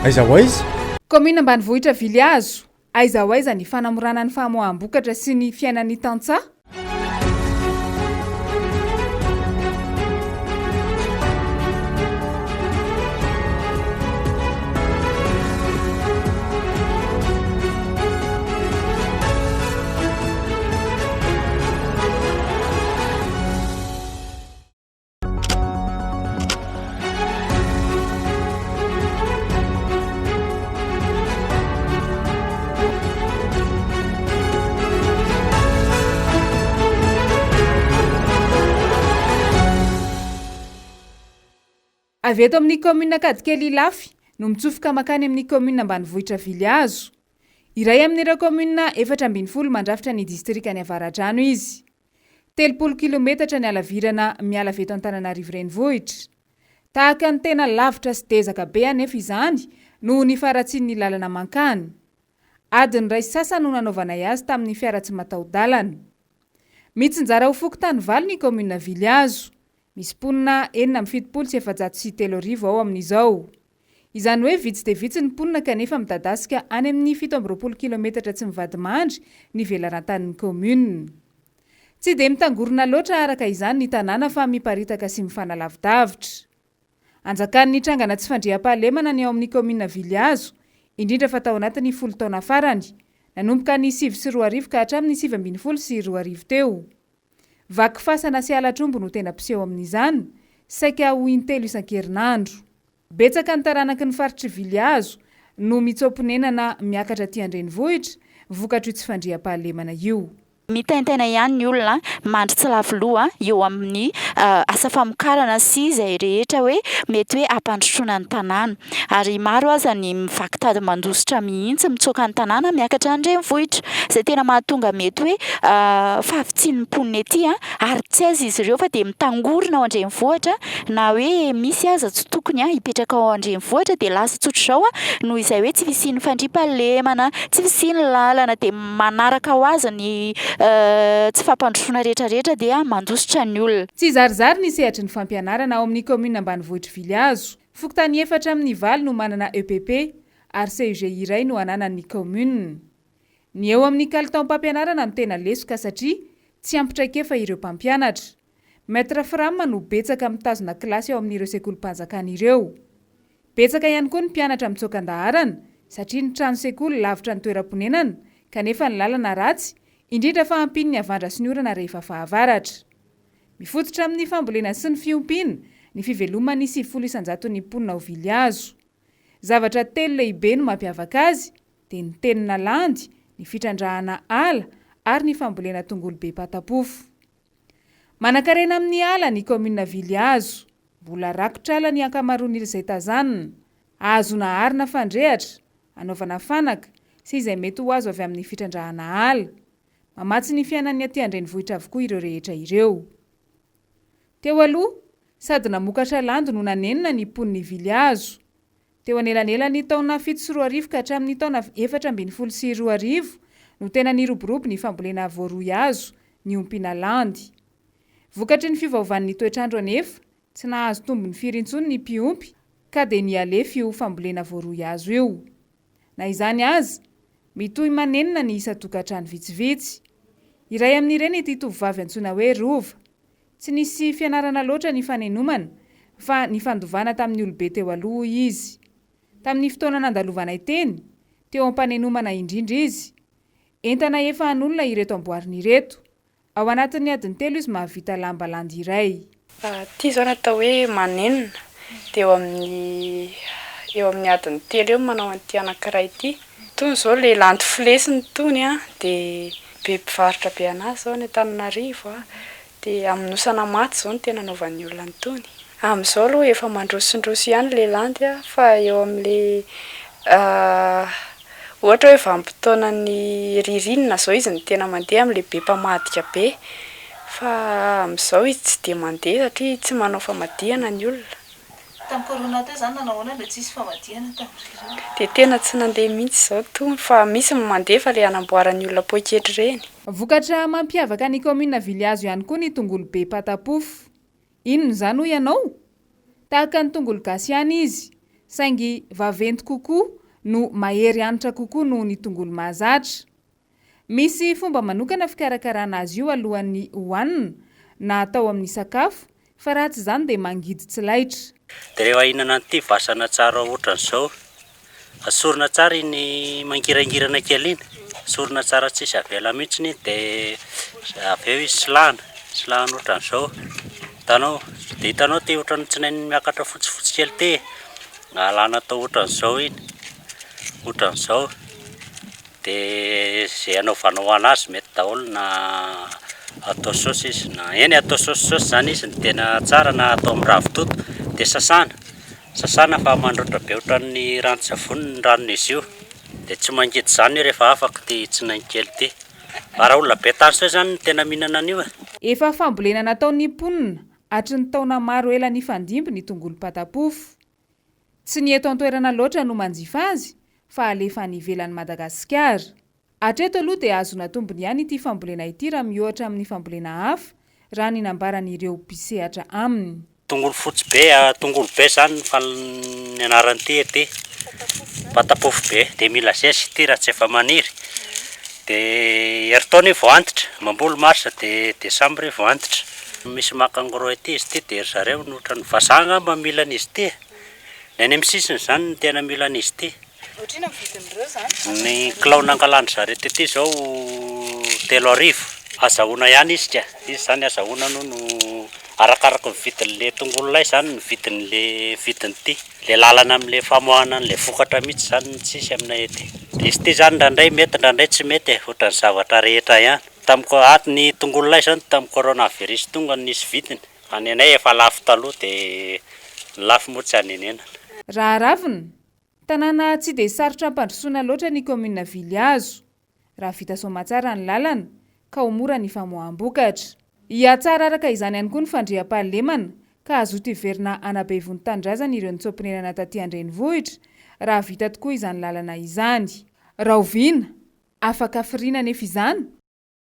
aiza ho aiza Commune ambanivohitra Vilihazo, aiza ho aiza ny fanamorana ny famoaham-bokatra sy ny fiainan'ny tantsaha. Avy eto amin'ny commune Kadikely Ilafy no mitsofoka makany amin'ny commune ambanivohitra Vilihazo. Iray amin'ireo commune 4 mandrafitra ny distrikany Avaradrano izy. 30 kilometatra ny alavirana miala avy eto Antananarivo renivohitra. Tahaka ny tena lavitra sy dezaka be anefa izany no ny faratsin'ny lalana mankany. Adiny ray sasany no nanaovana azy tamin'ny fiara tsy mataho-dalana. Mitsinjara ho foky tany valo ny commune Vilihazo. Misy ponina 773 ao amin'izao. Izany hoe vitsy dia vitsy ny ponina kanefa midadasika any amin'ny 17 kilometatra tsy mivady mandry ny velaran-tanin'ny commune. Tsy dia mitangorona loatra araka izany ny tanàna fa miparitaka sy mifanalavidavitra. Anjakan'ny trangana tsy fandriam-pahalemana ny ao amin'ny commune Vilihazo, indrindra fa tao anatin'ny 10 taona farany, nanomboka ny 2024 ka hatramin'ny 2022 teo. Vaky fasana sy alatrombo no tena piseho amin'izany, saika ho intelo isan-kerinandro. Betsaka ny taranaky ny faritry Vilihazo no mitsoponenana miakatra aty an-drenivohitra, vokatry tsy fandriam-pahalemana io. Mitaintaina ihany ny olona mandry tsy lafo loha eo amin'ny asa famokarana sy izay rehetra hoe mety hoe ampandrosoana ny tanàna, ary maro aza ny mivaky tady mandositra mihitsy mitsoaka ny tanàna miakatra an-drenivohitra, izay tena mahatonga mety hoe fahavitsin'ny mponina ety ary tsy aiza izy ireo fa dia mitangorona ao an-drenivohitra, na hoe misy aza tsy tokony hipetraka ao an-drenivohitra dia lasa tsotra izao noho izay hoe tsy fisian'ny fandriam-pahalemana, tsy fisian'ny lalana, dia manaraka ho azy ny tsy fampandrosoana rehetrarehetra dia mandositra ny olona. Tsy zarizary ny sehatry ny fampianarana ao amin'ny commune ambanivohitra Vilihazo. Fokontany 4 no manana EPP ary CEG iray no ananan'ny commune. Ny eo amin'ny kalitao-mpampianarana no tena lesoka satria tsy ampitraikefa ireo mpampianatra. Maître Frama no betsaka mitazona kilasy ao amin'ireo sekolim-panjakana ireo. Betsaka ihany koa ny mpianatra mitsoaka andaharana satria ny trano sekoly lavitra ny toeram-ponenana kanefa ny lalana ratsy, indrindra fa ampiny ny avandra sy ny orana rehefa fahavaratra. Mifototra amin'ny fambolena sy ny fiompiana ny fivelomany 700 ny mponina ao Vilihazo. Zavatra telo lehibe no mampiavaka azy dia ny tenina landy, ny fitrandrahana ala ary ny fambolena tongolo be patapofo. Manan-karena amin'ny ala ny commune Vilihazo. Mbola rakotra ala ny ankamaroan'izay tazanina. Azo naharina fandrehatra, anaovana fanaka sy izay mety ho azo avy amin'ny fitrandrahana ala. Mamatsy ny fiainan'ny aty an-drenivohitra avokoa ireo rehetra ireo. Teo aloha, sady namokatra lando no nanenina ny mponiny Vilihazo. Teo anelanelany taona 7 ka hatramin'ny taona 2022 no tena niroborobo ny fambolena voaroy hazo ny ompiana landy. Vokatry ny fivaovan'ny toetrandro anefa, tsy nahazo tombony firy intsony ny mpiompy ka dia nialefy io fambolena voaroy hazo io. Na izany azy, mitohy manenina ny isa-tokantrano vitsivitsy. Iray amin'ireny ity tovovavy antsoina hoe Rova. Tsy nisy fianarana loatra ny fanenomana fa ny fandovana tamin'ny olobe teo aloha izy. Tamin'ny fotoana nandalovana teny, teo am-panenomana indrindra izy. Entana efa an'olona ireto amboariny ireto. Ao anatin'ny adiny 3 izy mahavita lamba landy iray. Ty zao natao hoe manenina dia eo amin'ny adiny 3 eo manao an'ity anankiray ity. Tony zao le landy filesiny tony dia be mpivarotra be anazy zao ny Antananarivo dia amin'ny nosana maty zao ny tena anaovan'ny olona tony. Amin'izao aloha efa mandrosindroso ihany le landy fa eo amin'le ohatra hoe vanim-potoanan'ny ririnina zao izy ny tena mandeha amin'le be mpamadika be, fa amin'izao izy tsy dia mandeha satria tsy manao famadihana ny olona. Tamin'ny corona teo izany nanahoana ilay tsisy famadihana tamin'ireo? Dia tena tsy nandeha mihitsy izao tony fa misy mandeha fa ilay anamboaran'ny olona poketra ireny. Vokatra mampiavaka ny commune Vilihazo ihany koa ny tongolo be patapofo. Inona izany hoy ianao? Tahaka ny tongolo gasy ihany izy, saingy vaventy kokoa no mahery anitra kokoa noho ny tongolo mahazatra. Misy fomba manokana fikarakarana azy io alohan'ny hohanina na atao amin'ny sakafo fa raha tsy izany dia mangidy tsy laitra. Dia rehefa hihinana an'ity vasana tsara ohatran'izao, asorina tsara iny mangirangirana kely iny, asorina tsara tsisy avela mihitsiny dia avy eo izy silahana ohatran'izao. Hitanao dia hitanao ty ohatran'ny tsinainy miakatra fotsifotsy kely ty, alana atao ohatran'izao iny, ohatran'izao. Dia izay anaovanao anazy mety daholo na atao saosy izy na eny atao saosy zany izy ny tena tsara na atao amin'ny ravitoto. Dia sasana fa mandroatra be ohatran'ny ranon-tsavony ny ranon'izy io, dia tsy mangidy zany rehefa afaka ty tsinainy kely ty. Raha olona be tany sao zany tena mihinana an'io. Efa fambolena nataon'ny mponina hatry ny taona maro ela ny fandimby ny tongolo patapofo. Tsy ny eto an-toerana loatra no manjifa azy fa alefa any ivelan'i Madagasikara. Hatreto aloha dia azona tombony ihany ity fambolena ity raha mihoatra amin'ny fambolena hafa raha ny nambaran'ireo mpisehatra aminy. Tongolo fotsy be, tongolo be zany ny anaran'ity ety, patapofo be, dia mila zesy ity raha tsy efa maniry. Dia heritaona vao antitra, mamboly marsa dia desambra vao antitra. Misy makangoro ety izy ity dia ry zareo no ohatran'ny vazaha ngamba mila an'izy ity. Ny any amin'ny sisiny zany no tena mila an'izy ity. Ohatrina vidin'ireo zany? Ny kilao nangalandry zareo ety zao 3,000. Azahoana ihany izy tia. Izy zany azahoana no arakaraka ny vidin'le tongolo lay zany ny vidin'ity. Le lalana amin'le famoahana an'le vokatra mihitsy zany tsisy aminay ety. Izy ity zany ndraindray mety ndraindray tsy mety ohatran'ny zavatra rehetra ihany. Tamiko ato ny tongolo lay zany tamin'ny coronavirus tonga nisy vidiny. Any anay efa lafo taloha dia lafo moa tsy hanenena. Raha ravina, tanàna tsy dia sarotra ampandrosoana loatra ny komina Vilihazo. Raha vita soamantsara ny lalana ka ho mora ny famoaham-bokatra. Hiatsara araka izany ihany koa ny fandriam-pahalemana ka azoto hiverina anabeivon'ny tanindrazana ireo nitsopinenana taty an-drenivohitra raha vita tokoa izany lalana izany. Raha oviana, afaka firiana nefa izany